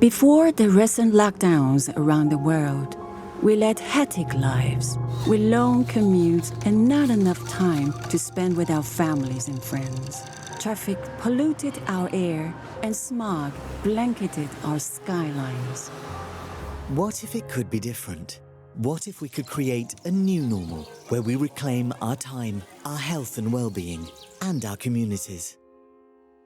Before the recent lockdowns around the world, we led hectic lives with long commutes and not enough time to spend with our families and friends. Traffic polluted our air and smog blanketed our skylines. What if it could be different? What if we could create a new normal where we reclaim our time, our health and well-being, and our communities?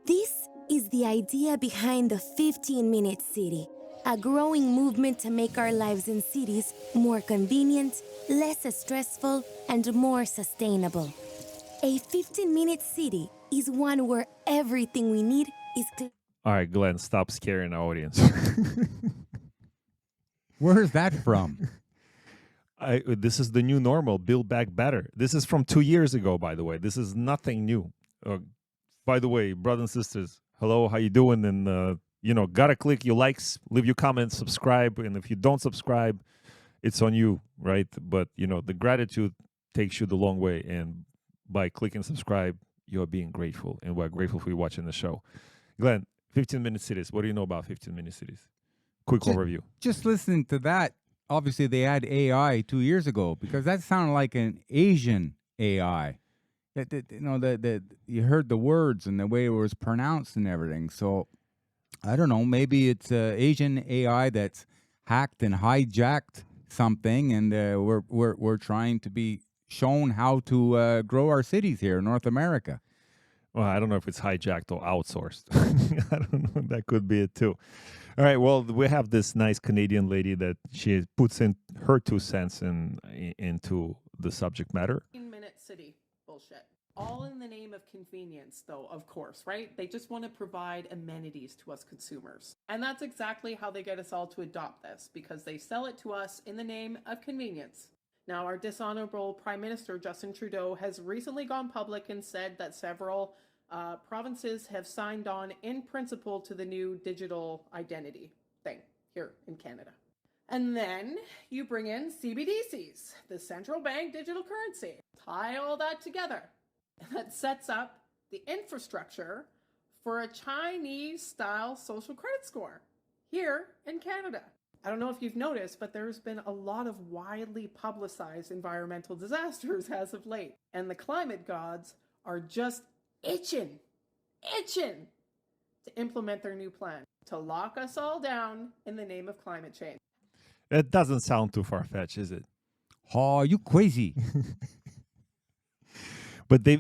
This is the idea behind the 15-minute city, a growing movement to make our lives in cities more convenient, less stressful, and more sustainable. A 15-minute city is one where everything we need is... All right, Glenn, stop scaring our audience. Where's that from? This is the new normal, build back better. This is from 2 years ago, by the way. This is nothing new. By the way, brothers and sisters, hello, how you doing? And, gotta click your likes, leave your comments, subscribe. And if you don't subscribe, it's on you, right? But, the gratitude takes you the long way. And by clicking subscribe, you're being grateful. And we're grateful for you watching the show. Glenn, 15-minute cities. What do you know about 15-minute cities? Quick overview. Just listening to that, obviously they had AI 2 years ago because that sounded like an Asian AI. You heard the words and the way it was pronounced and everything. So I don't know. Maybe it's Asian AI that's hacked and hijacked something, and we're trying to be shown how to grow our cities here in North America. Well, I don't know if it's hijacked or outsourced. I don't know. That could be it too. All right. Well, we have this nice Canadian lady that she puts in her 2 cents into the subject matter. 15-minute city bullshit. All in the name of convenience, though, of course, right? They just want to provide amenities to us consumers. And that's exactly how they get us all to adopt this, because they sell it to us in the name of convenience. Now, our dishonorable Prime Minister, Justin Trudeau, has recently gone public and said that several provinces have signed on in principle to the new digital identity thing here in Canada. And then you bring in CBDCs, the central bank digital currency. Tie all that together. And that sets up the infrastructure for a Chinese-style social credit score here in Canada. I don't know if you've noticed, but there's been a lot of widely publicized environmental disasters as of late. And the climate gods are just itching to implement their new plan to lock us all down in the name of climate change. It doesn't sound too far-fetched, is it? Oh, you crazy. But they,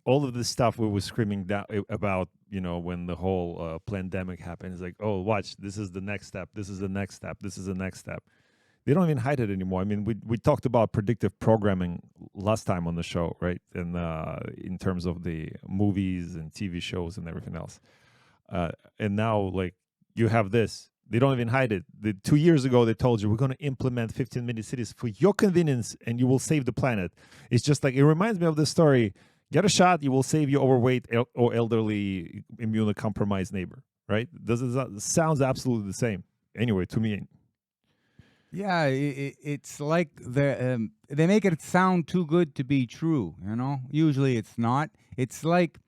all of this stuff we were screaming about, when the whole pandemic happened. It's like, oh, watch, this is the next step. This is the next step. This is the next step. They don't even hide it anymore. I mean, we talked about predictive programming last time on the show, right? And in terms of the movies and TV shows and everything else. And now, you have this. They don't even hide it. 2 years ago, they told you, we're going to implement 15-minute cities for your convenience and you will save the planet. It's just like, it reminds me of the story, get a shot, you will save your overweight or elderly immunocompromised neighbor, right? Sounds absolutely the same. Anyway, to me. Yeah, it's like they make it sound too good to be true, Usually it's not. It's like,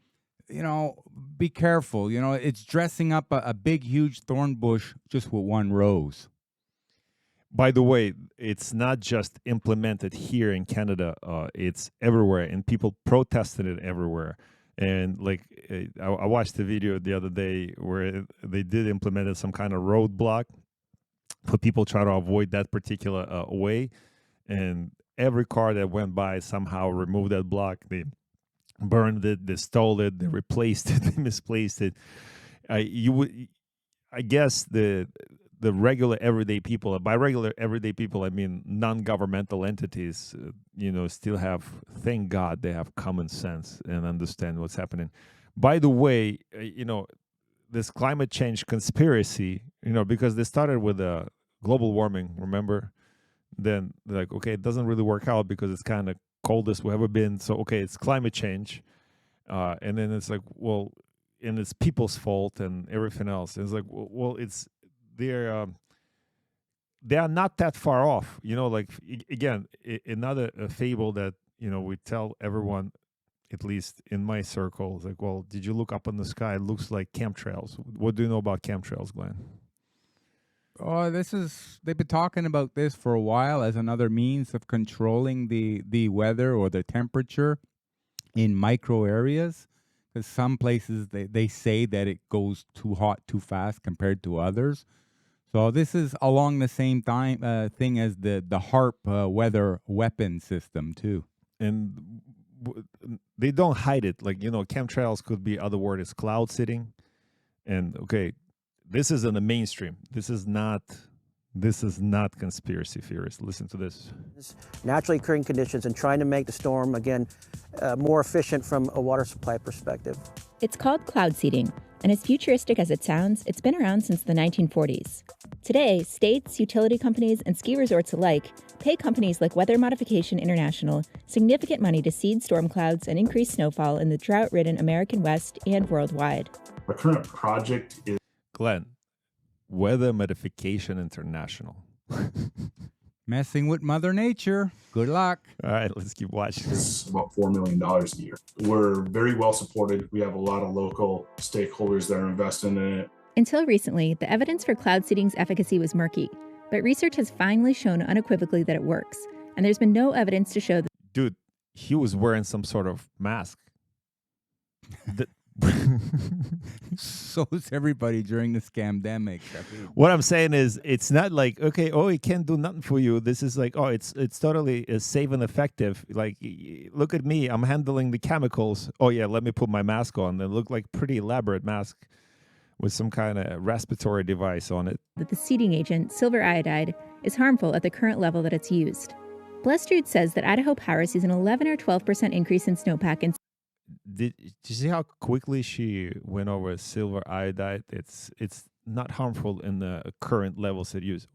be careful, it's dressing up a big, huge thorn bush just with one rose. By the way, it's not just implemented here in Canada. It's everywhere, and people protested it everywhere. And I watched the video the other day where they did implement some kind of roadblock for people trying to avoid that particular way. And every car that went by somehow removed that block. They burned it, they stole it, they replaced it, they misplaced it. I guess the regular everyday people, by regular everyday people, I mean non-governmental entities, still have, thank God, they have common sense and understand what's happening. By the way, this climate change conspiracy, because they started with global warming, remember? Then they're like, okay, it doesn't really work out because it's kind of coldest we've ever been. So, okay, it's climate change. And then it's like, well, and it's people's fault and everything else. And it's like, well, they are not that far off. Again, another fable that, we tell everyone, at least in my circle, it's like, well, did you look up in the sky? It looks like chemtrails. What do you know about chemtrails, Glenn? Oh, they've been talking about this for a while as another means of controlling the weather or the temperature in micro areas. Because some places they say that it goes too hot too fast compared to others. So this is along the same thing as the HARP weather weapon system too. And they don't hide it. Like, chemtrails could be, other word is cloud seeding. And okay, this is in the mainstream. This is not conspiracy theorists. Listen to this. Naturally occurring conditions and trying to make the storm, again, more efficient from a water supply perspective. It's called cloud seeding, and as futuristic as it sounds, it's been around since the 1940s. Today, states, utility companies, and ski resorts alike pay companies like Weather Modification International significant money to seed storm clouds and increase snowfall in the drought-ridden American West and worldwide. Our current project is Glenn, Weather Modification International. Messing with Mother Nature. Good luck. All right, let's keep watching. is about $4 million a year. We're very well supported. We have a lot of local stakeholders that are investing in it. Until recently, the evidence for cloud seeding's efficacy was murky, but research has finally shown unequivocally that it works, and there's been no evidence to show that. Dude, he was wearing some sort of mask. So is everybody during this scamdemic. What I'm saying is, it's not like, okay, it can't do nothing for you. This is like, it's totally safe and effective. Like, look at me, I'm handling the chemicals. Oh yeah, let me put my mask on. They look like pretty elaborate mask with some kind of respiratory device on it. That the seeding agent, silver iodide, is harmful at the current level that it's used. Blustered says that Idaho Power sees an 11 or 12% increase in snowpack in. Did you see how quickly she went over silver iodide? It's not harmful in the current levels it used.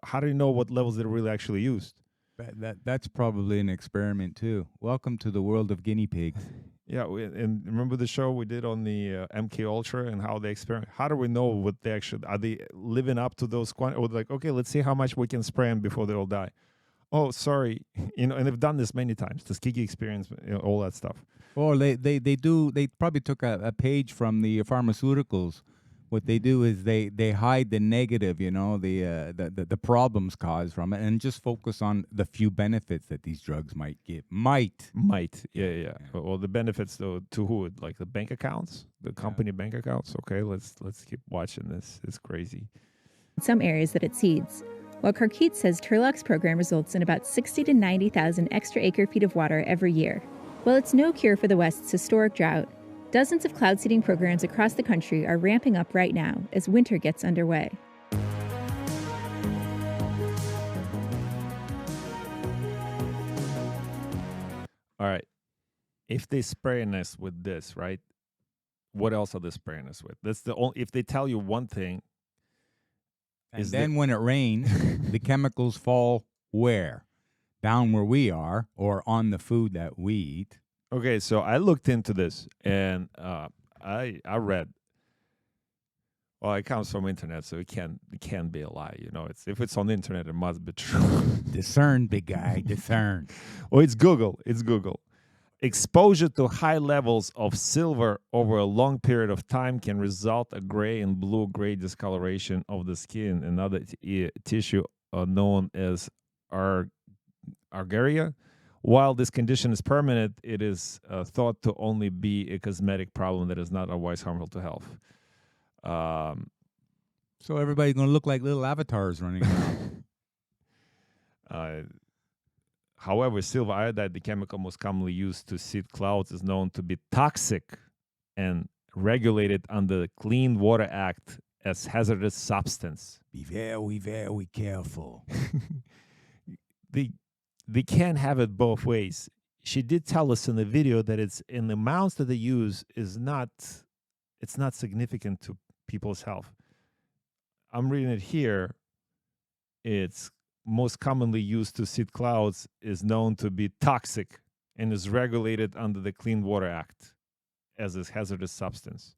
How do you know what levels it really actually used? That's probably an experiment too. Welcome to the world of guinea pigs. Yeah, and remember the show we did on the MK Ultra and how they experiment? How do we know what they actually, are they living up to those quantities? Or like, okay, let's see how much we can spray them before they all die. Oh, sorry. And they've done this many times. The Skiki experience, all that stuff. Or they probably took a page from the pharmaceuticals. What they do is they hide the negative, the problems caused from it, and just focus on the few benefits that these drugs might give. Might. Yeah. Well, the benefits though to who? Like the bank accounts, the company bank accounts. Okay, let's keep watching this. It's crazy. In some areas that it seeds. While Karkit says Turloc's program results in about 60 to 90,000 extra acre-feet of water every year. While it's no cure for the West's historic drought, dozens of cloud seeding programs across the country are ramping up right now as winter gets underway. All right. If they spraying us with this, right? What else are they spraying us with? That's the only. If they tell you one thing, and then when it rains, the chemicals fall where? Down where we are, or on the food that we eat. Okay, so I looked into this, and I read. Well, it comes from internet, so it can't be a lie. If it's on the internet, it must be true. Discern, big guy, discern. Well, it's Google. Exposure to high levels of silver over a long period of time can result a gray and blue-gray discoloration of the skin and other tissue known as argyria. While this condition is permanent, it is thought to only be a cosmetic problem that is not otherwise harmful to health. So everybody's going to look like little avatars running around. However, silver iodide, the chemical most commonly used to seed clouds, is known to be toxic and regulated under the Clean Water Act as hazardous substance. Be very, very careful. They can't have it both ways. She did tell us in the video that it's in the amounts that they use it's not significant to people's health. I'm reading it here. It's most commonly used to seed clouds is known to be toxic and is regulated under the Clean Water Act as a hazardous substance.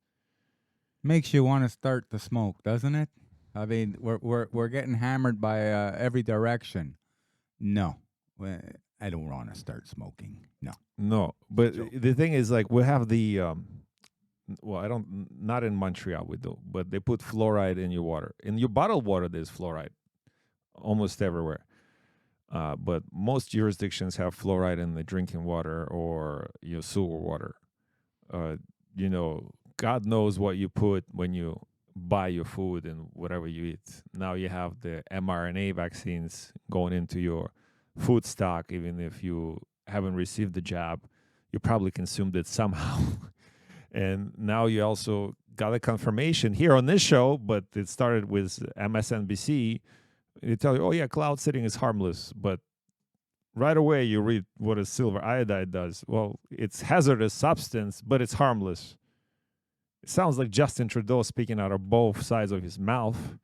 Makes you want to start to smoke, doesn't it? I mean, we're getting hammered by every direction. No, I don't want to start smoking. No. But the thing is, like, we have the well, I don't, not in Montreal we do, but they put fluoride in your water. In your bottled water, there's fluoride almost everywhere. But most jurisdictions have fluoride in the drinking water or your sewer water. You know, God knows what you put when you buy your food and whatever you eat. Now you have the mRNA vaccines going into your food stock, even if you haven't received the jab, you probably consumed it somehow. And now you also got a confirmation here on this show, but it started with MSNBC. They tell you, oh yeah, cloud sitting is harmless, but right away you read what a silver iodide does. Well, it's hazardous substance, but it's harmless. It sounds like Justin Trudeau speaking out of both sides of his mouth.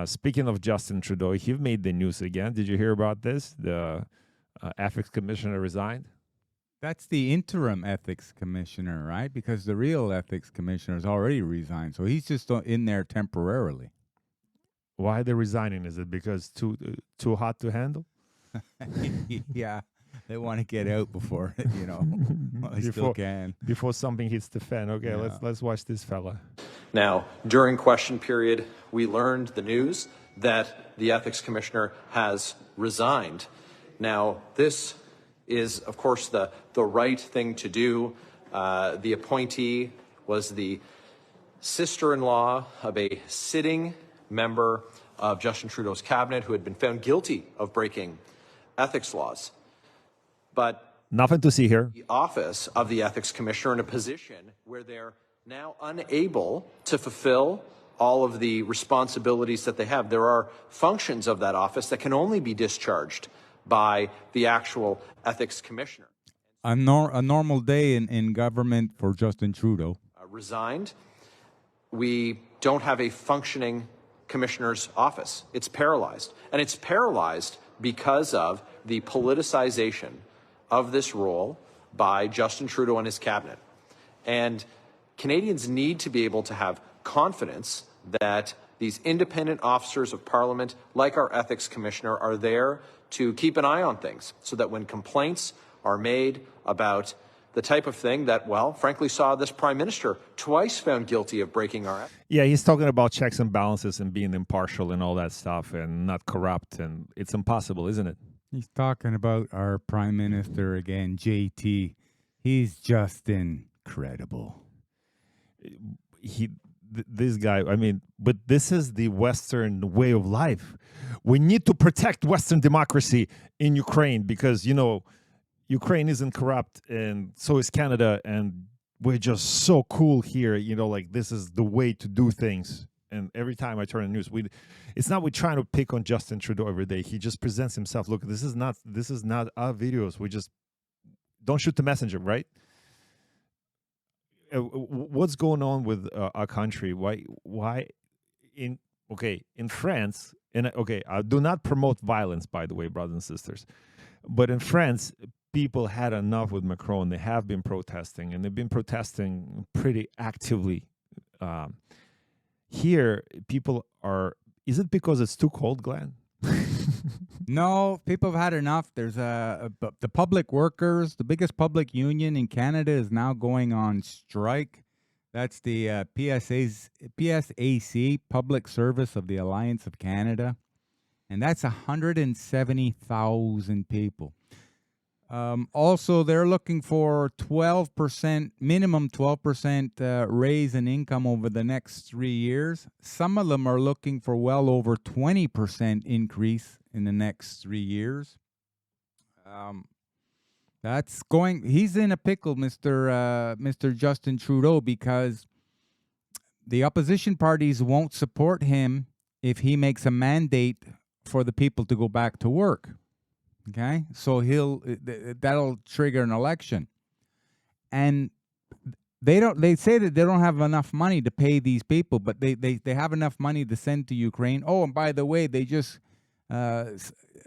Speaking of Justin Trudeau, he made the news again. Did you hear about this? The ethics commissioner resigned. That's the interim ethics commissioner, right? Because the real ethics commissioner has already resigned, so he's just in there temporarily. Why are they resigning? Is it because too hot to handle? Yeah, they want to get out before while they still can. Before something hits the fan. Okay, Yeah. let's watch this fella. Now, during question period, we learned the news that the ethics commissioner has resigned. Now, this is, of course, the right thing to do. The appointee was the sister-in-law of a sitting member of Justin Trudeau's cabinet who had been found guilty of breaking ethics laws. But Nothing to see here. the office of the ethics commissioner in a position where they're now unable to fulfill all of the responsibilities that they have. There are functions of that office that can only be discharged by the actual ethics commissioner. A normal day in government for Justin Trudeau. Resigned. We don't have a functioning commissioner's office. It's paralyzed. And it's paralyzed because of the politicization of this role by Justin Trudeau and his cabinet. And Canadians need to be able to have confidence that these independent officers of Parliament, like our ethics commissioner, are there to keep an eye on things so that when complaints are made about the type of thing that, well, frankly, saw this prime minister twice found guilty of breaking our ethics. Yeah, he's talking about checks and balances and being impartial and all that stuff and not corrupt. And it's impossible, isn't it? He's talking about our prime minister again, JT. He's just incredible. This guy, I mean, but this is the Western way of life. We need to protect Western democracy in Ukraine because, Ukraine isn't corrupt and so is Canada. And we're just so cool here. Like this is the way to do things. And every time I turn on the news, it's not we're trying to pick on Justin Trudeau every day. He just presents himself. Look, this is not our videos. We just don't shoot the messenger, right? What's going on with our country? Why in France, I do not promote violence, by the way, brothers and sisters, but in France, people had enough with Macron. They have been protesting, and they've been protesting pretty actively. Here, people are. Is it because it's too cold, Glenn? No, people have had enough. There's the public workers, the biggest public union in Canada, is now going on strike. That's the PSAC, Public Service of the Alliance of Canada, and that's 170,000 people. Also, they're looking for 12%, minimum 12% raise in income over the next 3 years. Some of them are looking for well over 20% increase in the next 3 years. He's in a pickle, Mr. Justin Trudeau, because the opposition parties won't support him if he makes a mandate for the people to go back to work. Okay, so that'll trigger an election, and they say that they don't have enough money to pay these people, but they have enough money to send to Ukraine. Oh, and by the way, they just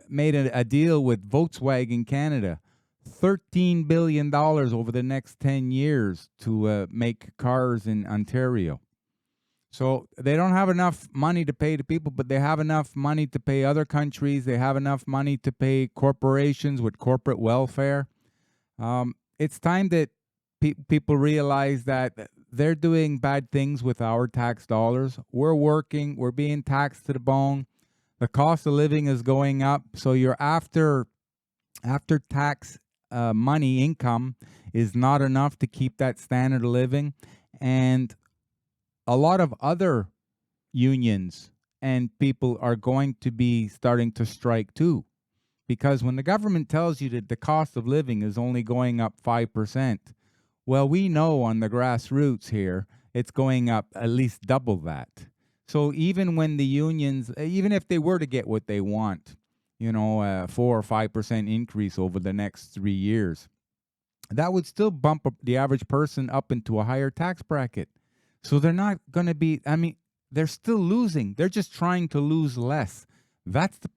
made a deal with Volkswagen Canada, $13 billion over the next 10 years to make cars in Ontario. So they don't have enough money to pay the people, but they have enough money to pay other countries. They have enough money to pay corporations with corporate welfare. It's time that people realize that they're doing bad things with our tax dollars. We're working, we're being taxed to the bone. The cost of living is going up. So your after tax money income is not enough to keep that standard of living. And a lot of other unions and people are going to be starting to strike too. Because when the government tells you that the cost of living is only going up 5%, well, we know on the grassroots here, it's going up at least double that. So even when the unions, even if they were to get what they want, you know, a 4 or 5% increase over the next 3 years, that would still bump up the average person up into a higher tax bracket. So they're not going to be, I mean, they're still losing. They're just trying to lose less. That's the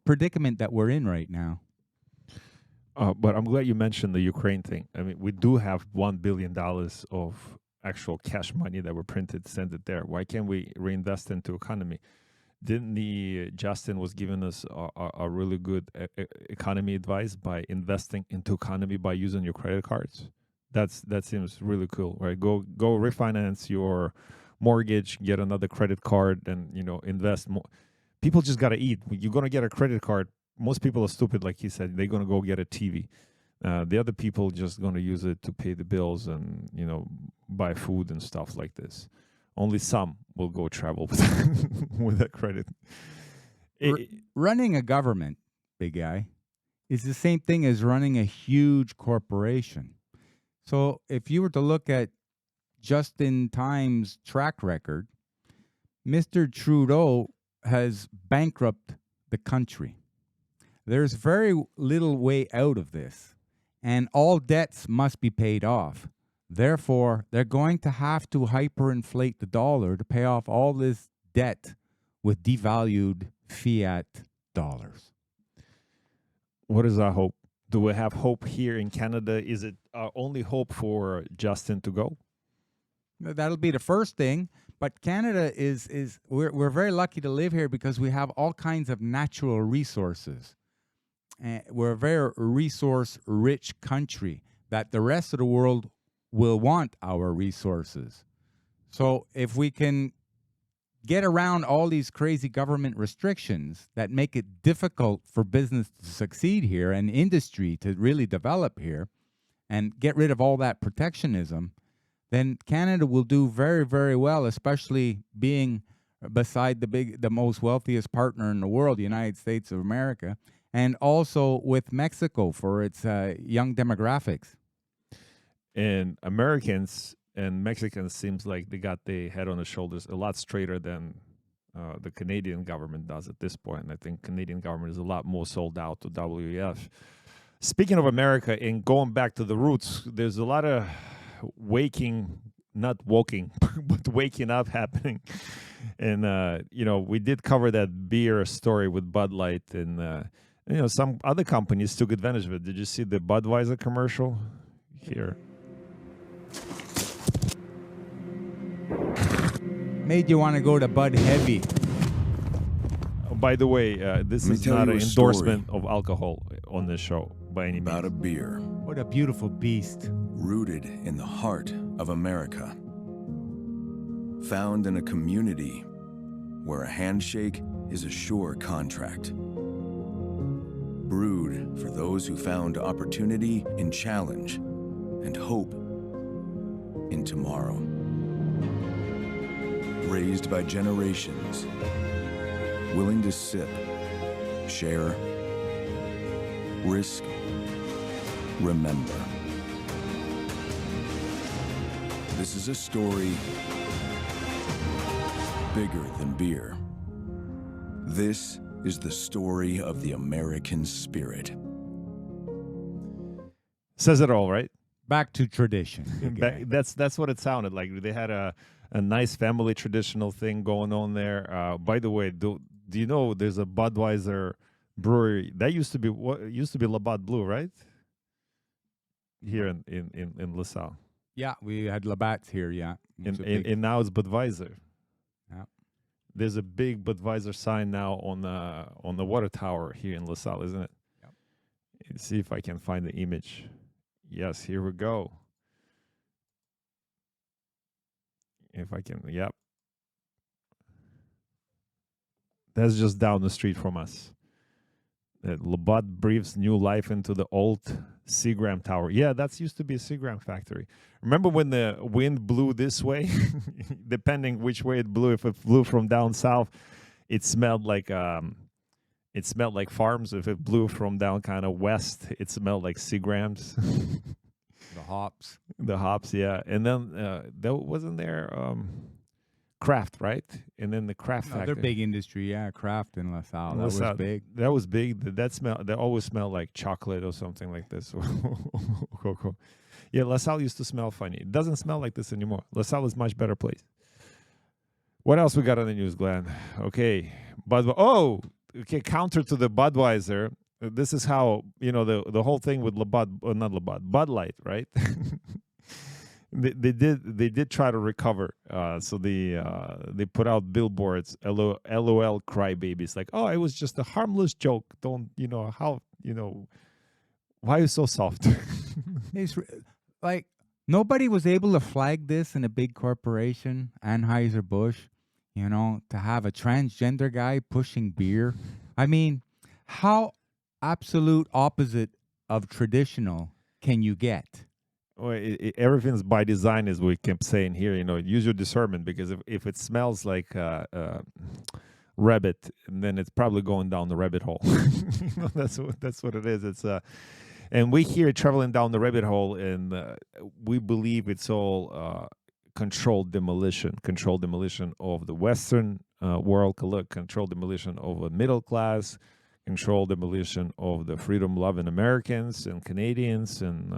predicament that we're in right now. But I'm glad you mentioned the Ukraine thing. I mean, we do have $1 billion of actual cash money that were printed, send it there. Why can't we reinvest into economy? Didn't the Justin was giving us a really good economy advice by investing into economy by using your credit cards? That seems really cool, right? Go refinance your mortgage, get another credit card, and invest more. People just gotta eat. You're gonna get a credit card. Most people are stupid, like he said. They're gonna go get a TV. The other people just gonna use it to pay the bills and buy food and stuff like this. Only some will go travel with that credit. Running a government, big guy, is the same thing as running a huge corporation. So if you were to look at Justin Time's track record, Mr. Trudeau has bankrupted the country. There's very little way out of this, and all debts must be paid off. Therefore, they're going to have to hyperinflate the dollar to pay off all this debt with devalued fiat dollars. What is our hope? Do we have hope here in Canada? Is it our only hope for Justin to go? That'll be the first thing. But Canada we're very lucky to live here because we have all kinds of natural resources. We're a very resource-rich country that the rest of the world will want our resources. So if we can get around all these crazy government restrictions that make it difficult for business to succeed here and industry to really develop here and get rid of all that protectionism, then Canada will do very, very well, especially being beside the most wealthiest partner in the world, the United States of America, and also with Mexico for its young demographics. And Americans and Mexicans seems like they got their head on the shoulders a lot straighter than the Canadian government does at this point. And I think Canadian government is a lot more sold out to WEF. Speaking of America and going back to the roots, there's a lot of not woking, but waking up happening. And, we did cover that beer story with Bud Light, and, some other companies took advantage of it. Did you see the Budweiser commercial here? Made you want to go to Bud Heavy. Oh, by the way, this is not an endorsement of alcohol on this show by any means. About a beer. What a beautiful beast. Rooted in the heart of America. Found in a community where a handshake is a sure contract. Brewed for those who found opportunity in challenge and hope in tomorrow. Raised by generations, willing to sip, share, risk, remember. This is a story bigger than beer. This is the story of the American spirit. Says it all, right? Back to tradition. That's what it sounded like. They had a nice family traditional thing going on there. By the way, do you know there's a Budweiser brewery that used to be Labatt Blue, right? Here in LaSalle. Yeah, we had Labatt's here. Yeah, and now it's Budweiser. Yeah, there's a big Budweiser sign now on the water tower here in LaSalle, isn't it? Yep. Let's see if I can find the image. Yes, here we go. If I can, yep. That's just down the street from us. Labatt breathes new life into the old Seagram Tower. Yeah, that's used to be a Seagram factory. Remember when the wind blew this way? Depending which way it blew, if it blew from down south, it smelled like farms. If it blew from down kind of west, it smelled like Seagrams. The hops. The hops, yeah. And then there wasn't there Kraft, right? And then the Kraft factory. They're big industry, yeah. Kraft in LaSalle. That was big. That was big. That always smelled like chocolate or something like this. Cocoa. Yeah, LaSalle used to smell funny. It doesn't smell like this anymore. LaSalle is a much better place. What else we got on the news, Glenn? Okay. Counter to the Budweiser. This is how, the whole thing with Bud Light, right? They did try to recover. So they put out billboards, LOL crybabies, like, oh, it was just a harmless joke. Don't, why are you so soft? It's like nobody was able to flag this in a big corporation, Anheuser-Busch, to have a transgender guy pushing beer. I mean, how absolute opposite of traditional can you get? Well, everything's by design, as we keep saying here. Use your discernment, because if it smells like rabbit, then it's probably going down the rabbit hole. That's what it is. It's and we here traveling down the rabbit hole, and we believe it's all controlled demolition of the Western world, controlled demolition of the middle class, controlled demolition of the freedom-loving Americans and Canadians and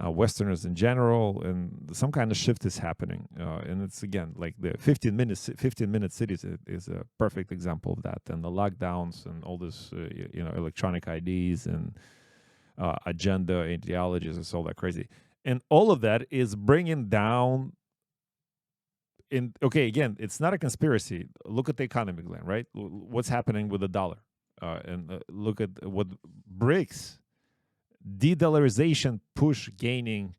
Westerners in general, and some kind of shift is happening. And it's, again, like the 15-minute cities is a perfect example of that. And the lockdowns and all this, electronic IDs and agenda ideologies and all that crazy. And all of that is bringing down again, it's not a conspiracy. Look at the economy, Glenn, right? What's happening with the dollar? And look at what BRICS, de-dollarization push gaining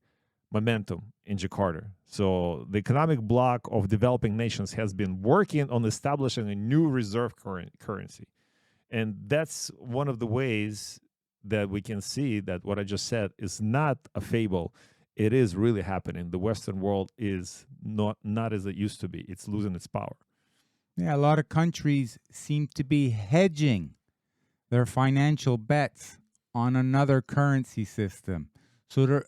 momentum in Jakarta. So the economic bloc of developing nations has been working on establishing a new reserve currency. And that's one of the ways that we can see that what I just said is not a fable. It is really happening. The Western world is not as it used to be. It's losing its power. Yeah, a lot of countries seem to be hedging their financial bets on another currency system. So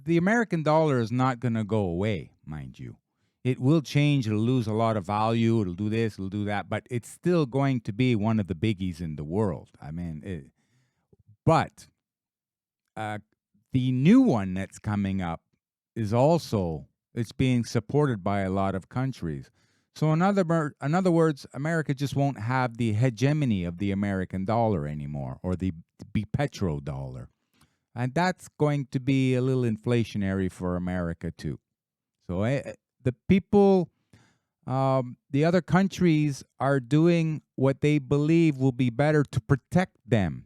the American dollar is not going to go away, mind you. It will change. It'll lose a lot of value. It'll do this, it'll do that. But it's still going to be one of the biggies in the world. I mean, but the new one that's coming up is also, it's being supported by a lot of countries. So in other words, America just won't have the hegemony of the American dollar anymore, or the petrodollar. And that's going to be a little inflationary for America too. So the people, the other countries are doing what they believe will be better to protect them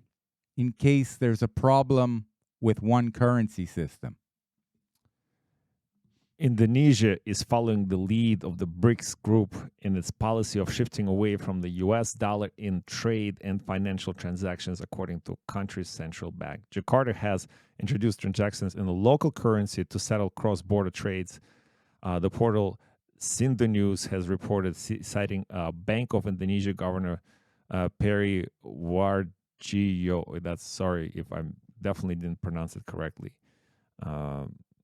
in case there's a problem with one currency system. Indonesia is following the lead of the BRICS group in its policy of shifting away from the US dollar in trade and financial transactions, according to country's central bank. Jakarta has introduced transactions in the local currency to settle cross-border trades. The portal Sindo News has reported, citing Bank of Indonesia Governor Peri Warjio. That's, sorry if I definitely didn't pronounce it correctly.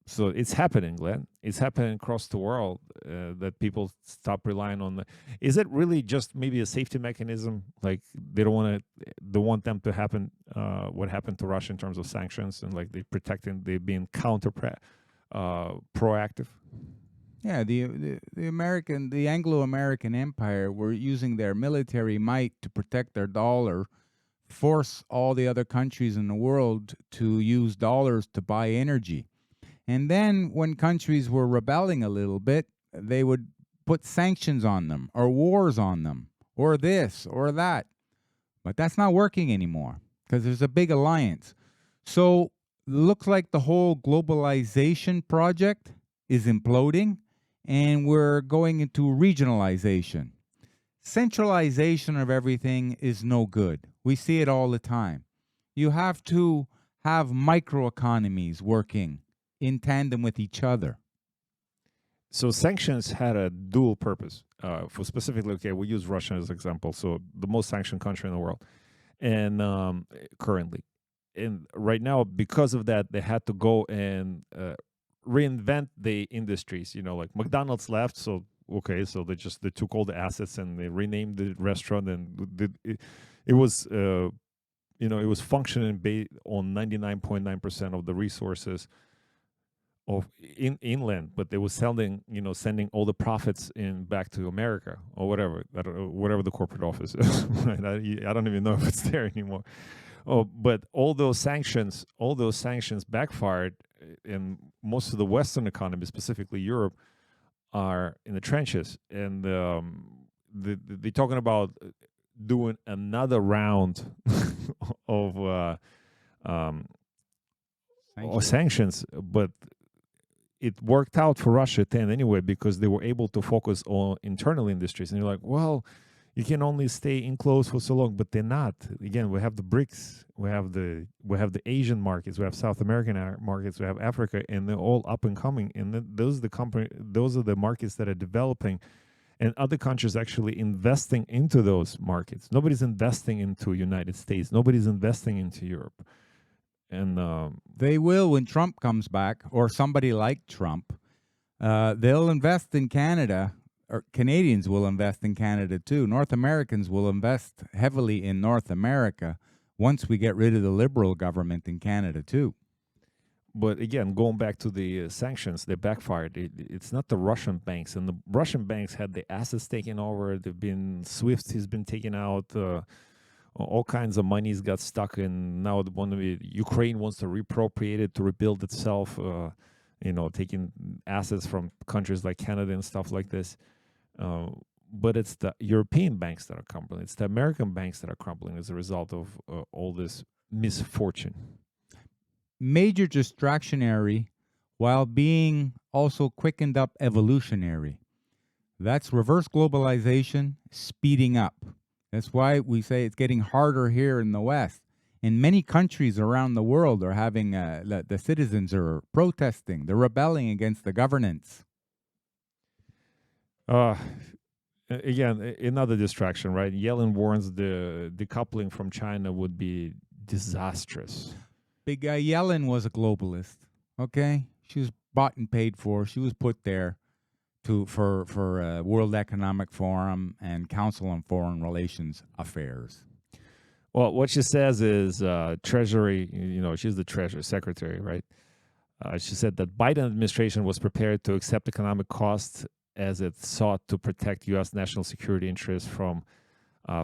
So it's happening, Glenn. It's happening across the world that people stop relying on the. Is it really just maybe a safety mechanism? Like they don't want them to happen. What happened to Russia in terms of sanctions, and like they're being proactive. Yeah, the Anglo-American Empire were using their military might to protect their dollar, force all the other countries in the world to use dollars to buy energy. And then when countries were rebelling a little bit, they would put sanctions on them, or wars on them, or this or that. But that's not working anymore because there's a big alliance. So it looks like the whole globalization project is imploding, and we're going into regionalization. Centralization of everything is no good. We see it all the time. You have to have microeconomies working in tandem with each other. So sanctions had a dual purpose. For specifically, okay, we use Russia as an example. So the most sanctioned country in the world, and currently, and right now, because of that, they had to go and reinvent the industries. Like McDonald's left, so okay, so they took all the assets and they renamed the restaurant, and it was it was functioning on 99.9% of the resources of inland, but they were sending all the profits back to America or whatever, whatever the corporate office is. Right? I don't even know if it's there anymore. Oh, but all those sanctions backfired, and most of the Western economies, specifically Europe, are in the trenches, and they're talking about doing another round of sanctions, but it worked out for Russia at the end anyway, because they were able to focus on internal industries. And you're like, well, you can only stay enclosed for so long, but they're not. Again, we have the BRICS, we have the Asian markets, we have South American markets, we have Africa, and they're all up and coming. And those are the markets that are developing, and other countries actually investing into those markets. Nobody's investing into United States. Nobody's investing into Europe. And they will when Trump comes back, or somebody like Trump. They'll invest in Canada, or Canadians will invest in Canada too. North Americans will invest heavily in North America once we get rid of the Liberal government in Canada too. But again, going back to the sanctions, they backfired. It's not the Russian banks, and the Russian banks had the assets taken over. They've been SWIFT has been taken out. All kinds of monies got stuck in. Now Ukraine wants to reappropriate it to rebuild itself. Taking assets from countries like Canada and stuff like this. But it's the European banks that are crumbling. It's the American banks that are crumbling as a result of all this misfortune. Major distractionary while being also quickened up evolutionary. That's reverse globalization speeding up. That's why we say it's getting harder here in the West. In many countries around the world are having, the citizens are protesting. They're rebelling against the governance. Again, another distraction, right? Yellen warns the decoupling from China would be disastrous. Big guy Yellen was a globalist, okay? She was bought and paid for. She was put there for World Economic Forum and Council on Foreign Relations Affairs. Well, what she says is Treasury, she's the Treasury Secretary, right? She said that Biden administration was prepared to accept economic costs as it sought to protect U.S. national security interests from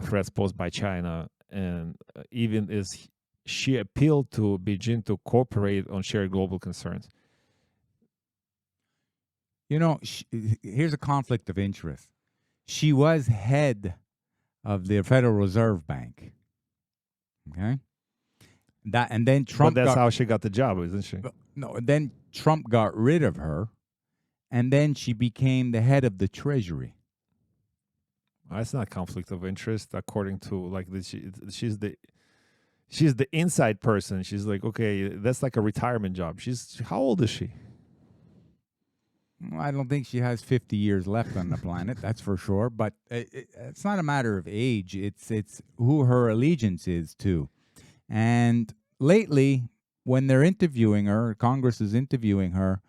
threats posed by China, and even as she appealed to Beijing to cooperate on shared global concerns. Here's a conflict of interest. She was head of the Federal Reserve Bank. Okay? And then Trump. But that's how she got the job, isn't she? No, then Trump got rid of her, and then she became the head of the Treasury. That's not conflict of interest, according to she's the inside person. She's like, okay, that's like a retirement job. How old is she? Well, I don't think she has 50 years left on the planet, that's for sure. But it's not a matter of age. It's who her allegiance is to. And lately, when they're interviewing her, Congress is interviewing her,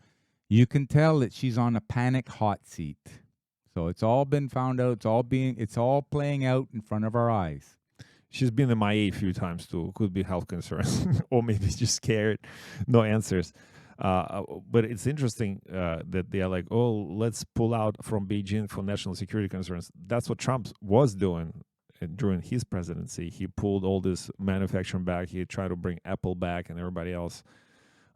you can tell that she's on a panic hot seat. So it's all been found out. It's all playing out in front of our eyes. She's been MIA a few times too. Could be health concerns, or maybe just scared, no answers. But it's interesting that they are like, oh, let's pull out from Beijing for national security concerns. That's what Trump was doing during his presidency. He pulled all this manufacturing back. He tried to bring Apple back and everybody else.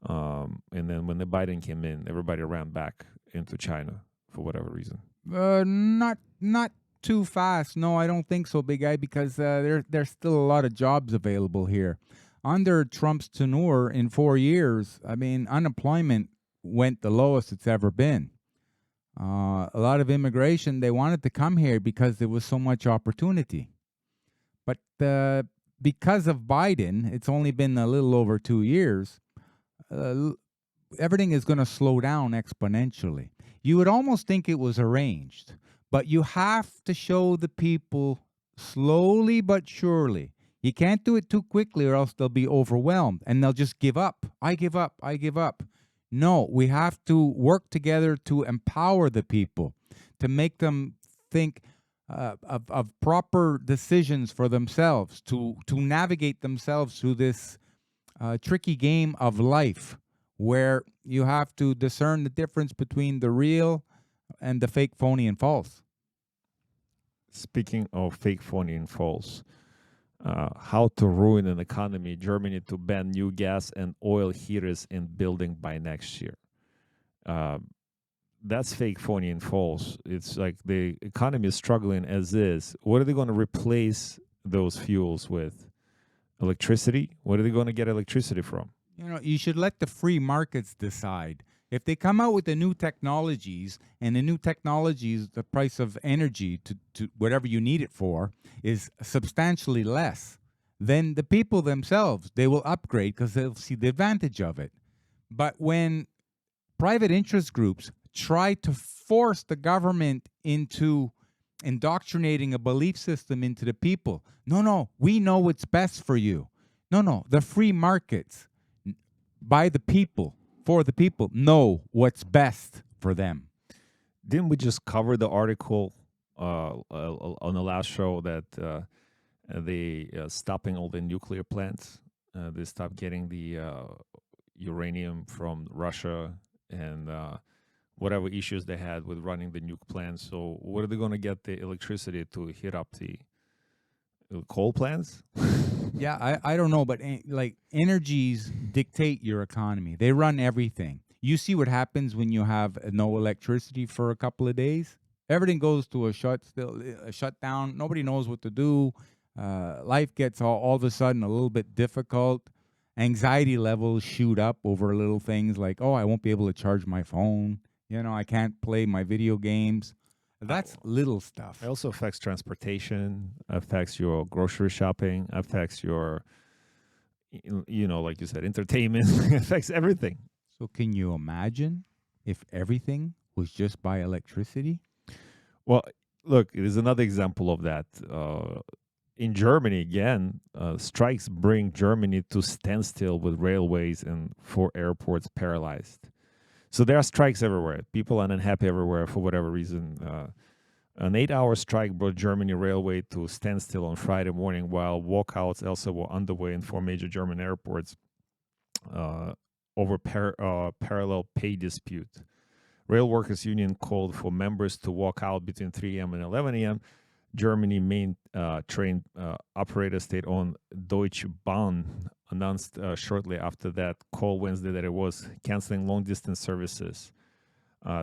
And then when the Biden came in, everybody ran back into China for whatever reason. Not too fast. No, I don't think so, big guy, because there's still a lot of jobs available here. Under Trump's tenure in 4 years, I mean, unemployment went the lowest it's ever been. A lot of immigration, they wanted to come here because there was so much opportunity. But because of Biden, it's only been a little over 2 years, everything is going to slow down exponentially. You would almost think it was arranged, but you have to show the people slowly but surely. You can't do it too quickly or else they'll be overwhelmed and they'll just give up. I give up. I give up. No, we have to work together to empower the people, to make them think of proper decisions for themselves, to navigate themselves through this tricky game of life where you have to discern the difference between the real and the fake, phony, and false. Speaking of fake, phony, and false, how to ruin an economy, Germany to ban new gas and oil heaters in building by next year. That's fake, phony, and false. It's like the economy is struggling as is. What are they going to replace those fuels with? Electricity? What are they going to get electricity from? You know, you should let the free markets decide. If they come out with the new technologies, and the new technologies, the price of energy to whatever you need it for is substantially less, then the people themselves, they will upgrade because they'll see the advantage of it. But when private interest groups try to force the government into indoctrinating a belief system into the people, no, we know what's best for you. No, the free markets by the people, for the people, know what's best for them. Didn't we just cover the article on the last show that they stopping all the nuclear plants? They stopped getting the uranium from Russia and whatever issues they had with running the nuke plants. So what are they going to get the electricity to heat up the coal plants? Yeah, I don't know, but like energies dictate your economy. They run everything. You see what happens when you have no electricity for a couple of days. Everything goes to a shutdown. Nobody knows what to do. Life gets all of a sudden a little bit difficult. Anxiety levels shoot up over little things like, oh, I won't be able to charge my phone. You know, I can't play my video games. That's little stuff. It also affects transportation, affects your grocery shopping, affects your, you know, like you said, entertainment, affects everything. So can you imagine if everything was just by electricity? Well, look, it is another example of that. In Germany, again, strikes bring Germany to standstill with railways and 4 airports paralyzed. So there are strikes everywhere. People are unhappy everywhere for whatever reason. An 8-hour strike brought Germany railway to standstill on Friday morning, while walkouts also were underway in 4 major German airports over parallel pay dispute. Rail Workers Union called for members to walk out between 3 a.m. and 11 a.m. Germany main train operator, state-owned Deutsche Bahn, announced shortly after that call Wednesday that it was canceling long-distance services.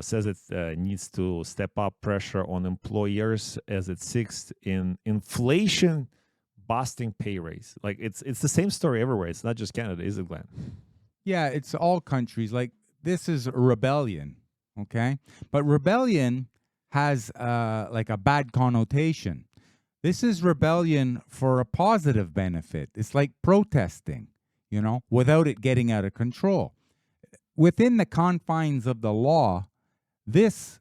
Says it needs to step up pressure on employers as it seeks in inflation-busting pay raise. Like it's the same story everywhere. It's not just Canada, is it, Glenn? Yeah, it's all countries. Like this is a rebellion, okay? But rebellion has like a bad connotation. This is rebellion for a positive benefit. It's like protesting, you know, without it getting out of control. Within the confines of the law, this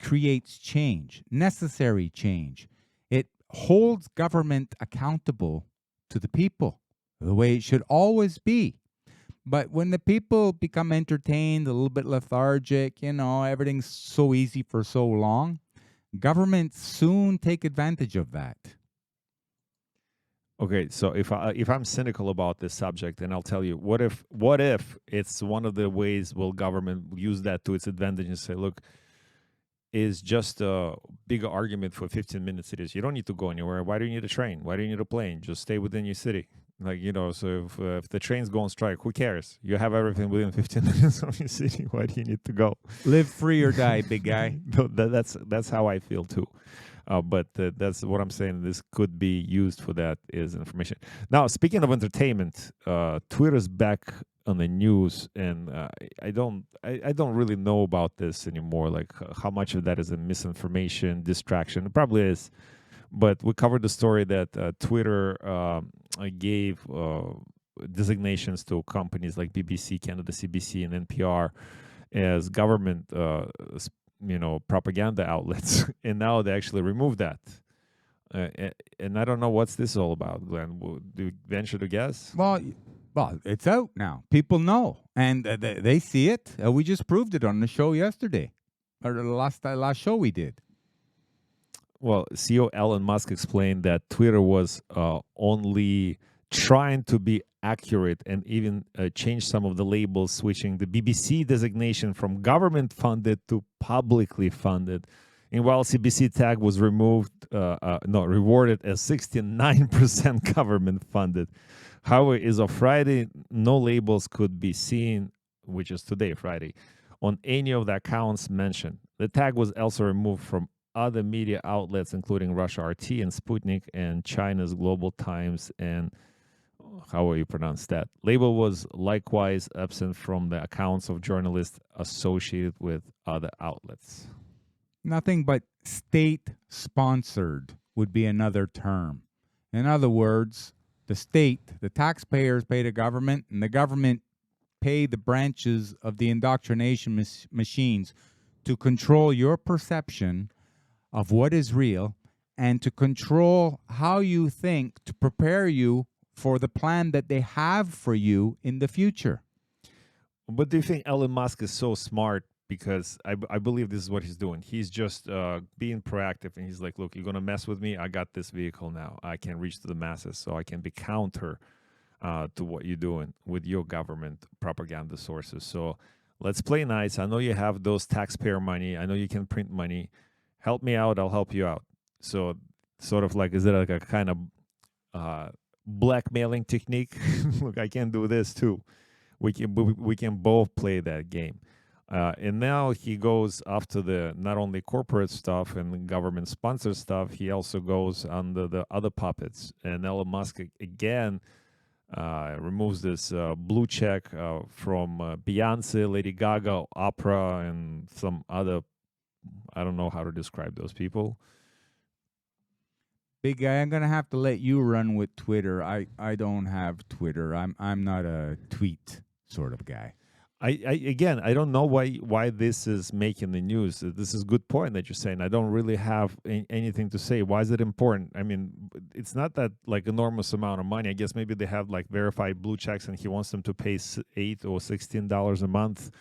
creates change, necessary change. It holds government accountable to the people, the way it should always be. But when the people become entertained, a little bit lethargic, you know, everything's so easy for so long, governments soon take advantage of that. Okay, so if I'm cynical about this subject, then I'll tell you, what if it's one of the ways will government use that to its advantage and say, look, is just a bigger argument for 15-minute cities. You don't need to go anywhere. Why do you need a train? Why do you need a plane? Just stay within your city. Like, you know, so if the trains go on strike, who cares? You have everything within 15 minutes of your city. Why do you need to go? Live free or die, big guy. No, that's how I feel too. But that's what I'm saying. This could be used for that is information. Now, speaking of entertainment, Twitter's back on the news, and I don't really know about this anymore. Like how much of that is a misinformation, distraction. It probably is, but we covered the story that Twitter gave designations to companies like BBC, Canada CBC, and NPR as government, propaganda outlets, and now they actually removed that. And I don't know what's this all about, Glenn. Do you venture to guess? Well, it's out now. People know, and they see it. We just proved it on the show yesterday, or the last show we did. Well, CEO Elon Musk explained that Twitter was only trying to be accurate and even change some of the labels, switching the BBC designation from government-funded to publicly funded. And while CBC tag was rewarded as 69% government-funded. However, as of Friday, no labels could be seen, which is today, Friday, on any of the accounts mentioned. The tag was also removed from other media outlets, including Russia RT and Sputnik and China's Global Times and how will you pronounce that? Label was likewise absent from the accounts of journalists associated with other outlets. Nothing but state-sponsored would be another term. In other words, the state, the taxpayers pay the government, and the government pay the branches of the indoctrination machines to control your perception of what is real and to control how you think to prepare you for the plan that they have for you in the future. But do you think Elon Musk is so smart? Because I believe this is what he's doing. He's just being proactive, and he's like, look, you're going to mess with me? I got this vehicle now. I can reach to the masses, so I can be counter to what you're doing with your government propaganda sources. So let's play nice. I know you have those taxpayer money. I know you can print money. Help me out. I'll help you out. So sort of like, is it like a kind of blackmailing technique? Look, I can do this too. We can both play that game. And now he goes after the not only corporate stuff and government sponsored stuff, he also goes under the other puppets. And Elon Musk again removes this blue check from Beyonce, Lady Gaga, Oprah, and some other. I don't know how to describe those people. Big guy, I'm gonna have to let you run with Twitter. I don't have Twitter. I'm not a tweet sort of guy. I don't know why this is making the news. This is a good point that you're saying. I don't really have anything to say. Why is it important? I mean, it's not that like enormous amount of money. I guess maybe they have like verified blue checks, and he wants them to pay $8 or $16 a month.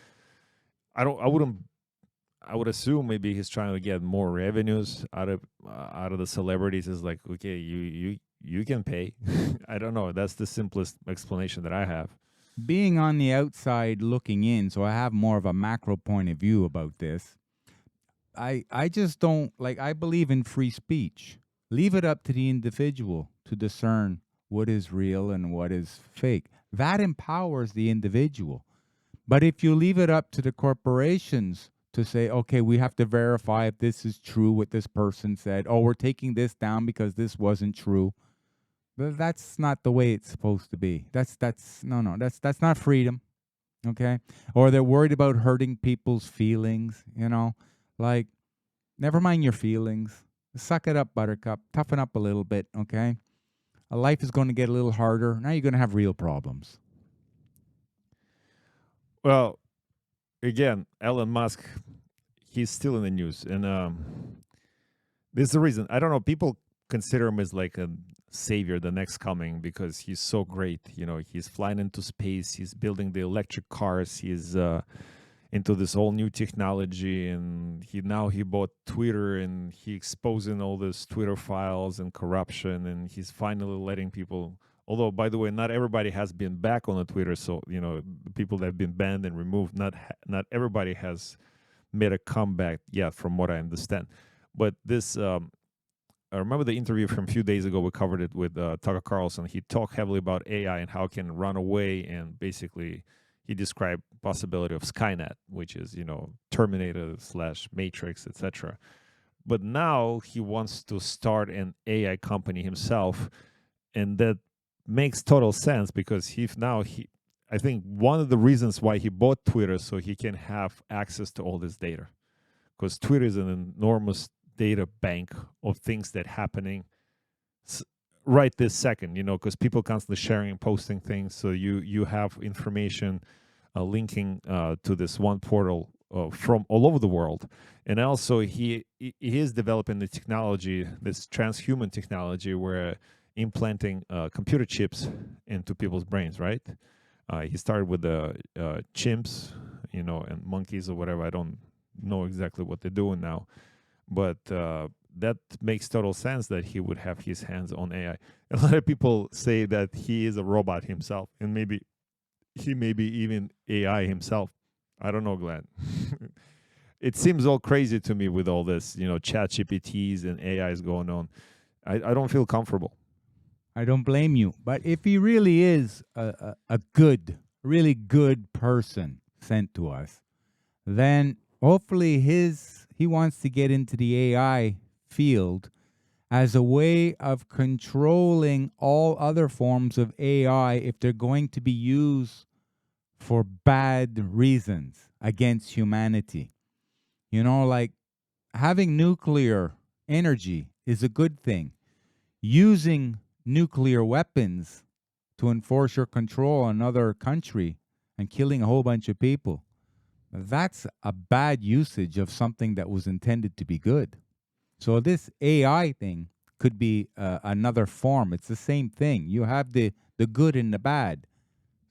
I would assume maybe he's trying to get more revenues out of the celebrities. Is like, okay, you can pay. I don't know. That's the simplest explanation that I have. Being on the outside looking in, so I have more of a macro point of view about this. I just don't like. I believe in free speech. Leave it up to the individual to discern what is real and what is fake. That empowers the individual. But if you leave it up to the corporations to say, okay, we have to verify if this is true, what this person said. Oh, we're taking this down because this wasn't true. But that's not the way it's supposed to be. That's not freedom. Okay? Or they're worried about hurting people's feelings, Like, never mind your feelings. Suck it up, buttercup. Toughen up a little bit, okay? Life is going to get a little harder. Now you're going to have real problems. Well, again, Elon Musk, he's still in the news. And this is the reason. I don't know, people consider him as like a savior, the next coming, because he's so great. He's flying into space. He's building the electric cars. He's into this whole new technology. And he bought Twitter, and he exposing all this Twitter files and corruption. And he's finally letting people... Although, by the way, not everybody has been back on the Twitter. So, the people that have been banned and removed, not everybody has made a comeback yet, from what I understand. But this, I remember the interview from a few days ago. We covered it with Tucker Carlson. He talked heavily about AI and how it can run away. And basically, he described possibility of Skynet, which is, Terminator / Matrix, etc. But now he wants to start an AI company himself. And that makes total sense, because I think one of the reasons why he bought Twitter so he can have access to all this data, because Twitter is an enormous data bank of things that happening right this second, because people constantly sharing and posting things. So you have information linking to this one portal from all over the world. And also he is developing the technology, this transhuman technology, where implanting computer chips into people's brains, right? He started with the chimps, and monkeys or whatever. I don't know exactly what they're doing now, but that makes total sense that he would have his hands on AI. A lot of people say that he is a robot himself, and maybe he may be even AI himself. I don't know, Glenn. It seems all crazy to me with all this, chat GPTs and AIs going on. I don't feel comfortable. I don't blame you. But if he really is a good, really good person sent to us, then hopefully he wants to get into the AI field as a way of controlling all other forms of AI if they're going to be used for bad reasons against humanity. Like having nuclear energy is a good thing. Using nuclear weapons to enforce your control on another country and killing a whole bunch of people, that's a bad usage of something that was intended to be good. So this AI thing could be another form. It's the same thing. You have the good and the bad.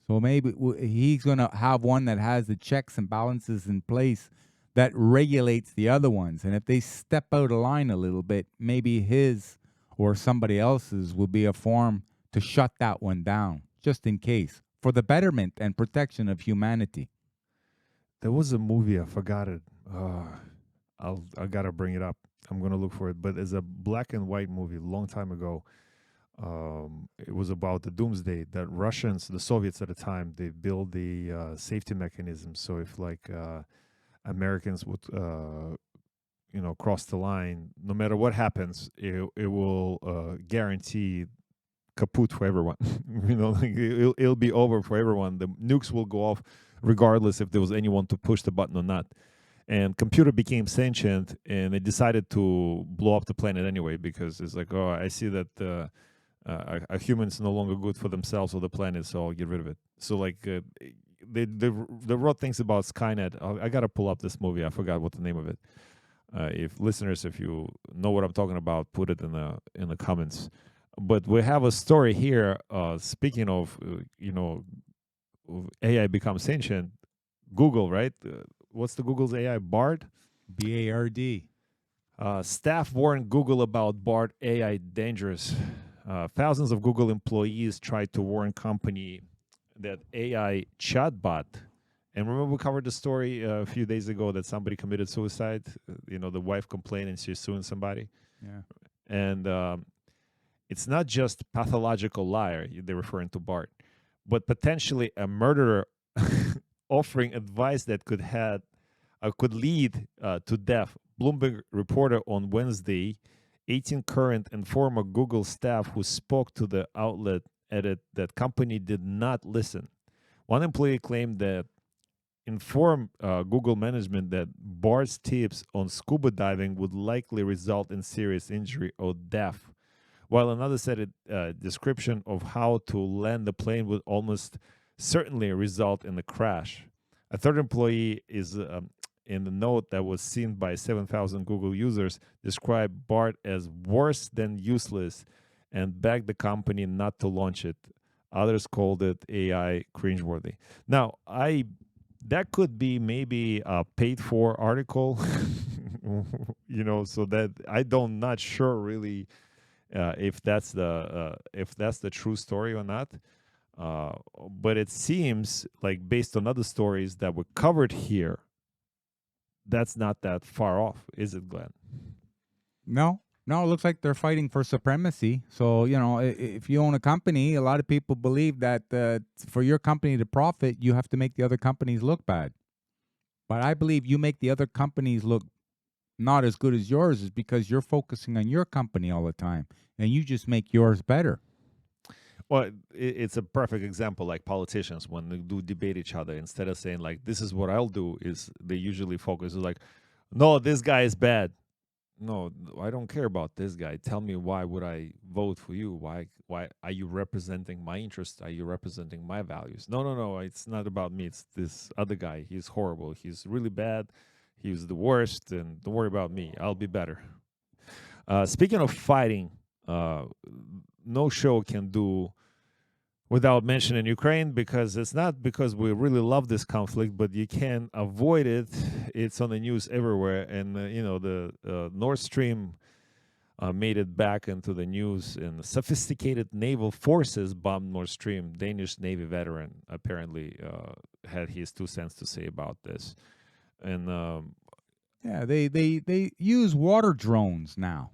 So maybe he's going to have one that has the checks and balances in place that regulates the other ones. And if they step out of line a little bit, maybe his or somebody else's will be a form to shut that one down, just in case, for the betterment and protection of humanity. There was a movie, I forgot it. I gotta bring it up. I'm gonna look for it. But it's a black and white movie a long time ago. It was about the doomsday that Russians, the Soviets at the time, they built the safety mechanism. So if Americans would cross the line, no matter what happens, it will guarantee kaput for everyone. It'll be over for everyone. The nukes will go off regardless if there was anyone to push the button or not. And computer became sentient, and they decided to blow up the planet anyway, because it's like, oh, I see that a human's no longer good for themselves or the planet, so I'll get rid of it. So they wrote things about Skynet. I gotta pull up this movie. I forgot what the name of it. If listeners, if you know what I'm talking about, put it in the comments. But we have a story here. Speaking of AI becomes sentient, Google, right? What's the Google's AI? Bard? BARD. Staff warned Google about Bard AI dangerous. Thousands of Google employees tried to warn company that AI chatbot. And remember, we covered the story a few days ago that somebody committed suicide. The wife complained and she's suing somebody. Yeah. And it's not just pathological liar, they're referring to Bart, but potentially a murderer offering advice that could lead to death. Bloomberg reporter on Wednesday, 18 current and former Google staff who spoke to the outlet added that company did not listen. One employee claimed that informed Google management that Bart's tips on scuba diving would likely result in serious injury or death, while another said a description of how to land the plane would almost certainly result in a crash. A third employee is in the note that was seen by 7,000 Google users, described Bart as worse than useless and begged the company not to launch it. Others called it AI cringeworthy. Now, that could be maybe a paid-for article, so that I'm not sure really if that's the true story or not. But it seems like, based on other stories that were covered here, that's not that far off, is it, Glenn? No, it looks like they're fighting for supremacy. So, if you own a company, a lot of people believe that for your company to profit, you have to make the other companies look bad. But I believe you make the other companies look not as good as yours is because you're focusing on your company all the time, and you just make yours better. Well, it's a perfect example, like politicians when they do debate each other, instead of saying like, "This is what I'll do," is they usually focus like, "No, this guy is bad." No, I don't care about this guy. Tell me, why would I vote for you? Why are you representing my interests? Are you representing my values? No, no, no. It's not about me. It's this other guy. He's horrible. He's really bad. He's the worst. And don't worry about me. I'll be better. Speaking of fighting, no show can do without mentioning Ukraine, because it's not because we really love this conflict, but you can't avoid it. It's on the news everywhere. And, the Nord Stream made it back into the news, and sophisticated naval forces bombed Nord Stream. Danish Navy veteran apparently had his 2 cents to say about this. And Yeah, they use water drones now.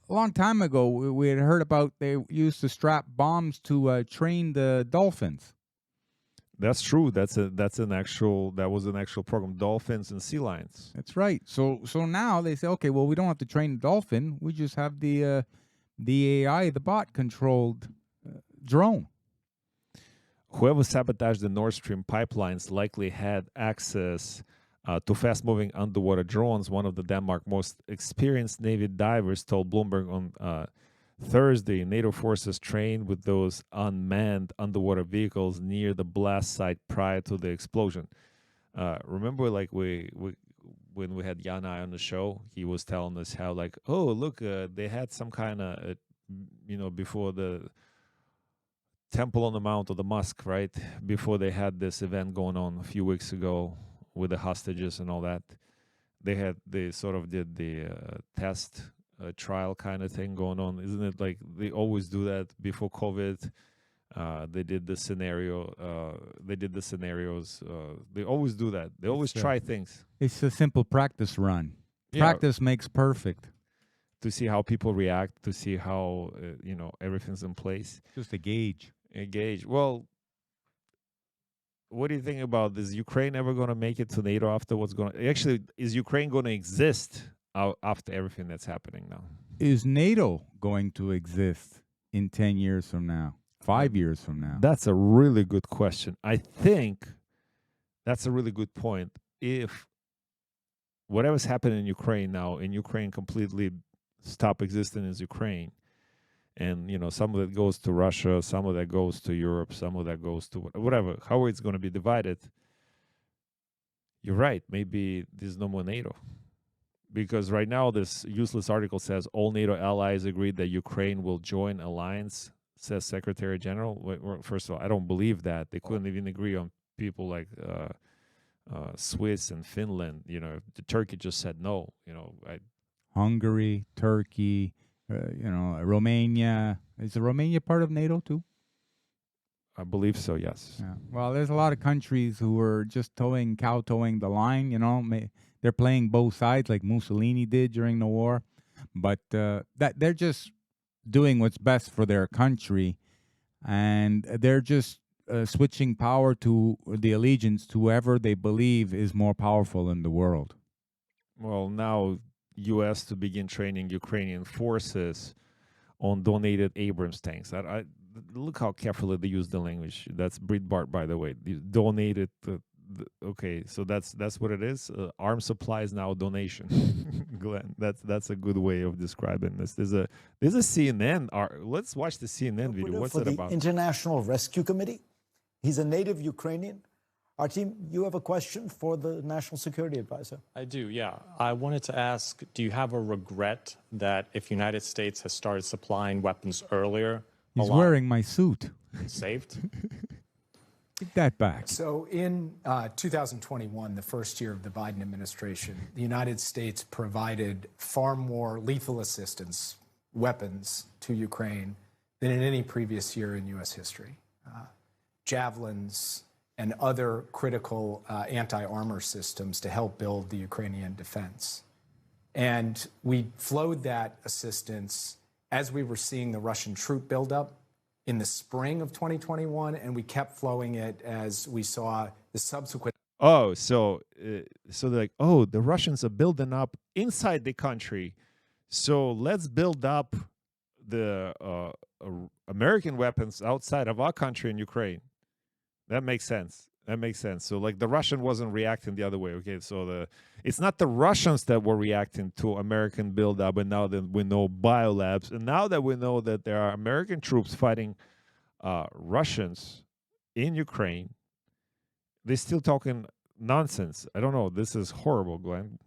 A long time ago, we had heard about they used to strap bombs to train the dolphins. that's true. That was an actual program. Dolphins and sea lions. That's right. So now they say, okay, well, we don't have to train the dolphin. We just have the AI, the bot controlled drone. Whoever sabotaged the Nord Stream pipelines likely had access to fast-moving underwater drones. One of the Denmark's most experienced Navy divers told Bloomberg on Thursday NATO forces trained with those unmanned underwater vehicles near the blast site prior to the explosion. Remember, like when we had Yanai on the show, he was telling us how, like, oh, look, they had some kind of, before the Temple on the Mount, or the mosque, right? Before they had this event going on a few weeks ago with the hostages and all that, they sort of did the test trial kind of thing going on. Isn't it like they always do that before COVID? They did the scenario. They did the scenarios. They always do that. They always try things. It's a simple practice run. Yeah. Practice makes perfect. To see how people react, to see how everything's in place. Just a gauge. Well, what do you think about this? Is Ukraine ever going to make it to NATO after what's going to... Actually, is Ukraine going to exist after everything that's happening now? Is NATO going to exist in 10 years from now? 5 years from now? That's a really good question. I think that's a really good point. If whatever's happening in Ukraine now, in Ukraine completely stop existing as Ukraine, and some of it goes to Russia, some of that goes to Europe, some of that goes to whatever, how it's going to be divided, you're right, maybe there's no more NATO. Because right now this useless article says all NATO allies agreed that Ukraine will join alliance, says Secretary General. Well, first of all, I don't believe that. They couldn't even agree on people like Swiss and Finland. The Turkey just said no. Hungary, Turkey, Romania. Is Romania part of NATO too? I believe so, yes. Yeah. Well, there's a lot of countries who are just kowtowing the line. They're playing both sides like Mussolini did during the war. But that they're just doing what's best for their country. And they're just switching power to the allegiance to whoever they believe is more powerful in the world. Well, now U.S. to begin training Ukrainian forces on donated Abrams tanks. Look how carefully they use the language. That's Breitbart, by the way. Donated. Okay, so that's what it is. Arms supplies now donation. Glenn, that's a good way of describing this. There's a CNN. Let's watch the CNN video. What's it about? International Rescue Committee. He's a native Ukrainian. Artem, you have a question for the National Security Advisor. I do, yeah. I wanted to ask, do you have a regret that if United States has started supplying weapons earlier... He's wearing my suit. Saved? Take that back. So in 2021, the first year of the Biden administration, the United States provided far more lethal assistance, weapons, to Ukraine than in any previous year in U.S. history. Javelins and other critical anti-armor systems to help build the Ukrainian defense. And we flowed that assistance as we were seeing the Russian troop buildup in the spring of 2021, and we kept flowing it as we saw the subsequent... Oh, so they're like, oh, the Russians are building up inside the country, so let's build up American weapons outside of our country in Ukraine. That makes sense. That makes sense. So like the Russian wasn't reacting the other way. Okay, so it's not the Russians that were reacting to American buildup, and now that we know biolabs, and now that we know that there are American troops fighting Russians in Ukraine, they're still talking nonsense. I don't know. This is horrible, Glenn.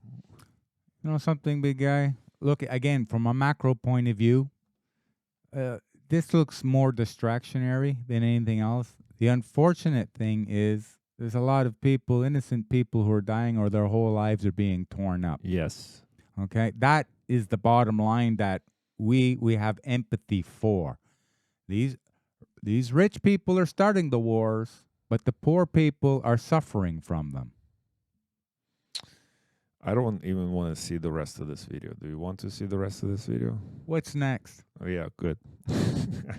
You know something, big guy? Look, again, from a macro point of view, this looks more distractionary than anything else. The unfortunate thing is there's a lot of people, innocent people, who are dying or their whole lives are being torn up. Yes. Okay? That is the bottom line that we have empathy for. These rich people are starting the wars, but the poor people are suffering from them. I don't even want to see the rest of this video. Do you want to see the rest of this video? What's next? Oh yeah, good. I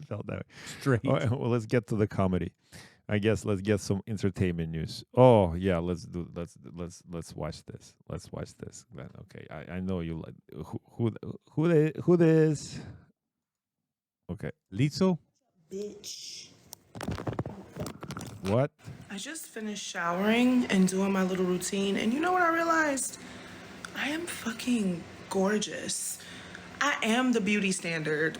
felt that way. Straight. Oh, well, let's get to the comedy. I guess let's get some entertainment news. Oh yeah, let's watch this. Let's watch this. Glenn. Okay, I know you like who this? Okay, Lizzo. Bitch. What? I just finished showering and doing my little routine, and you know what I realized? I am fucking gorgeous. I am the beauty standard.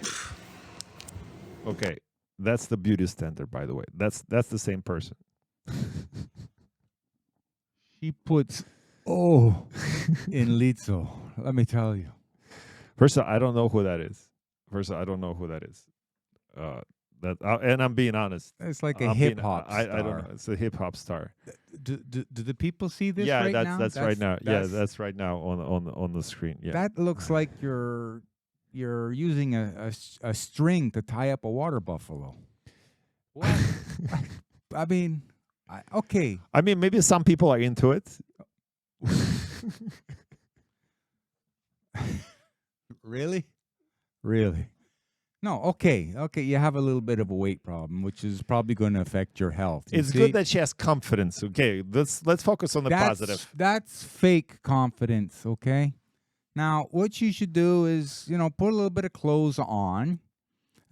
Okay, that's the beauty standard, by the way. That's the same person. She puts in Lizzo. Let me tell you. First of all, I don't know who that is. I don't know who that is. And I'm being honest. It's like a hip hop star. I don't know. It's a hip hop star. Do the people see this yeah, right that's, now? that's right now. Yeah, that's right now on the screen. Yeah. That looks like you're using a string to tie up a water buffalo. What? I mean, okay. I mean, maybe some people are into it. Really? Really? No, okay. You have a little bit of a weight problem, which is probably going to affect your health. It's good that she has confidence. Okay, let's focus on the positive. That's fake confidence, okay? Now, what you should do is, put a little bit of clothes on.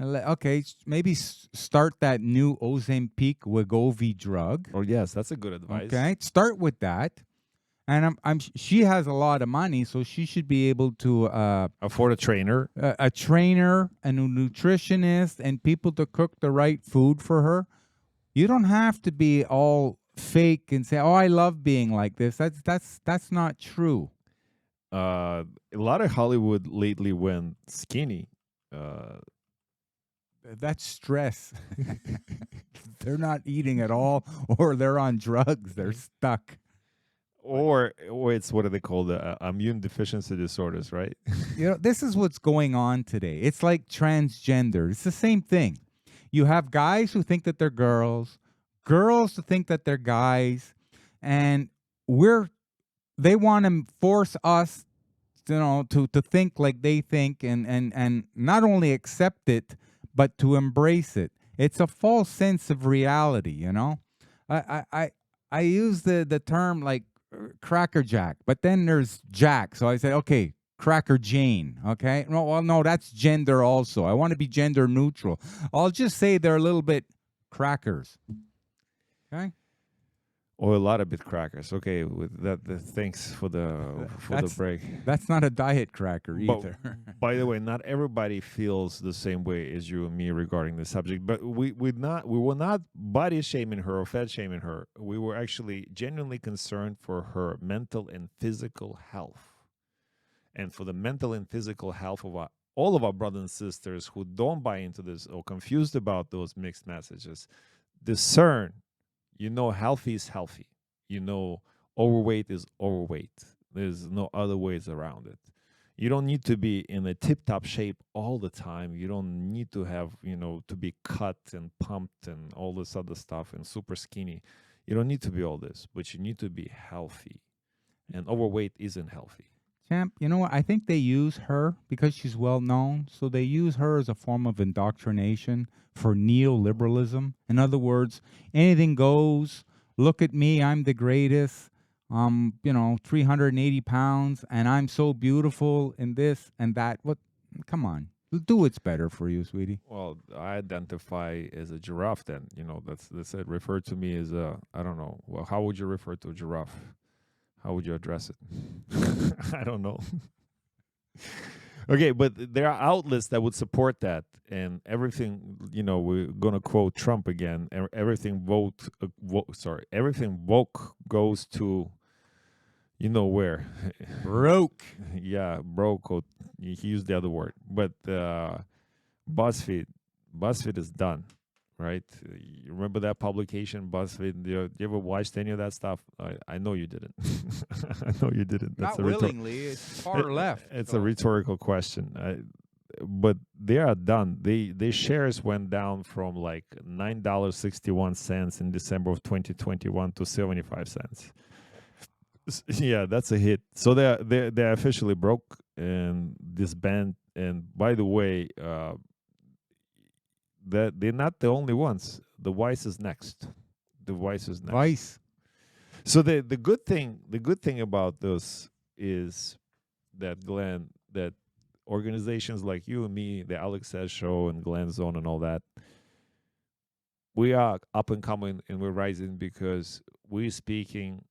Okay, maybe start that new Ozempic Wegovy drug. Oh, yes, that's a good advice. Okay, start with that. And she has a lot of money, so she should be able to afford a trainer, and a nutritionist, and people to cook the right food for her. You don't have to be all fake and say, "Oh, I love being like this." That's not true. A lot of Hollywood lately went skinny. That's stress. They're not eating at all, or they're on drugs. They're stuck. Or it's what do they call the immune deficiency disorders, right? This is what's going on today. It's like transgender. It's the same thing. You have guys who think that they're girls, girls who think that they're guys, and they want to force us, to think like they think, and not only accept it, but to embrace it. It's a false sense of reality, I use the term like Cracker Jack, but then there's Jack. So I said, okay, Cracker Jane. Okay. No, that's gender also. I want to be gender neutral. I'll just say they're a little bit crackers. Okay. Or a lot of bit crackers. Okay, with that. Thanks for the break. That's not a diet cracker either. By the way, not everybody feels the same way as you and me regarding the subject. But we were not body shaming her or fat shaming her. We were actually genuinely concerned for her mental and physical health, and for the mental and physical health of all of our brothers and sisters who don't buy into this or confused about those mixed messages. Discern. Healthy is healthy. Overweight is overweight. There's no other ways around it. You don't need to be in a tip-top shape all the time. You don't need to have, to be cut and pumped and all this other stuff and super skinny. You don't need to be all this, but you need to be healthy. And overweight isn't healthy. Champ, you know what? I think they use her because she's well known. So they use her as a form of indoctrination for neoliberalism. In other words, anything goes. Look at me, I'm the greatest. 380 pounds, and I'm so beautiful in this and that. What? Come on. Do what's better for you, sweetie. Well, I identify as a giraffe. Then that's it. Refer to me as a, I don't know. Well, how would you refer to a giraffe? How would you address it? I don't know. Okay, but there are outlets that would support that, and everything. We're gonna quote Trump again. Everything everything woke goes to, where? Broke. Yeah, broke. Or he used the other word, but BuzzFeed is done, right? You remember that publication, BuzzFeed? You ever watched any of that stuff? I know you didn't. I know you didn't. Not willingly. It's far left. It's a rhetorical question. But they are done. Their shares went down from like $9.61 in December of 2021 to 75 cents. Yeah, that's a hit. So they're officially broke and disbanded. And by the way, that they're not the only ones. The Vice is next. Vice. So the good thing about this is that, Glenn, that organizations like you and me, the Alex Says Show and Glenn Zone and all that, we are up and coming and we're rising because we're speaking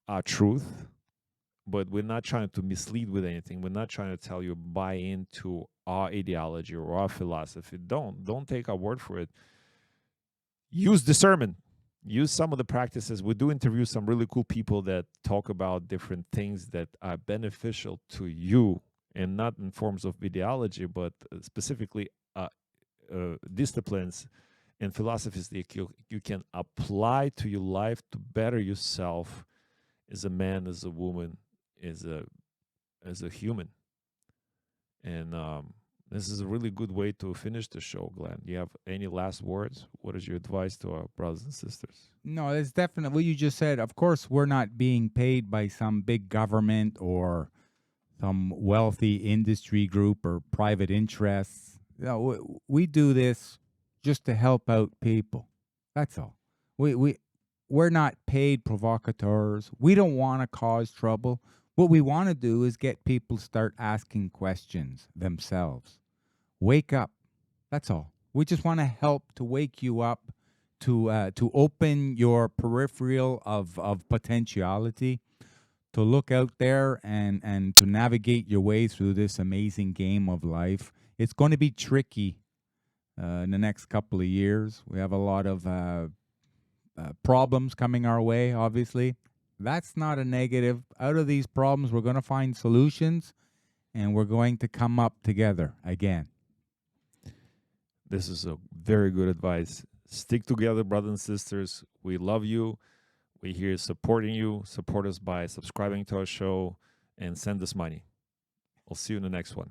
our truth, but we're not trying to mislead with anything. We're not trying to tell you buy into our ideology or our philosophy. Don't take our word for it. Use discernment. Use some of the practices. We do interview some really cool people that talk about different things that are beneficial to you, and not in forms of ideology, but specifically disciplines and philosophies that you can apply to your life to better yourself as a man, as a woman, as a human. And this is a really good way to finish the show, Glenn. Do you have any last words? What is your advice to our brothers and sisters? No, it's definitely what you just said. Of course, we're not being paid by some big government or some wealthy industry group or private interests. We do this just to help out people. That's all. We're not paid provocateurs. We don't want to cause trouble. What we want to do is get people to start asking questions themselves. Wake up. That's all. We just want to help to wake you up, to open your peripheral of potentiality, to look out there and to navigate your way through this amazing game of life. It's going to be tricky in the next couple of years. We have a lot of problems coming our way, obviously. That's not a negative. Out of these problems, we're going to find solutions, and we're going to come up together again. This is a very good advice. Stick together, brothers and sisters. We love you. We're here supporting you. Support us by subscribing to our show and send us money. We'll see you in the next one.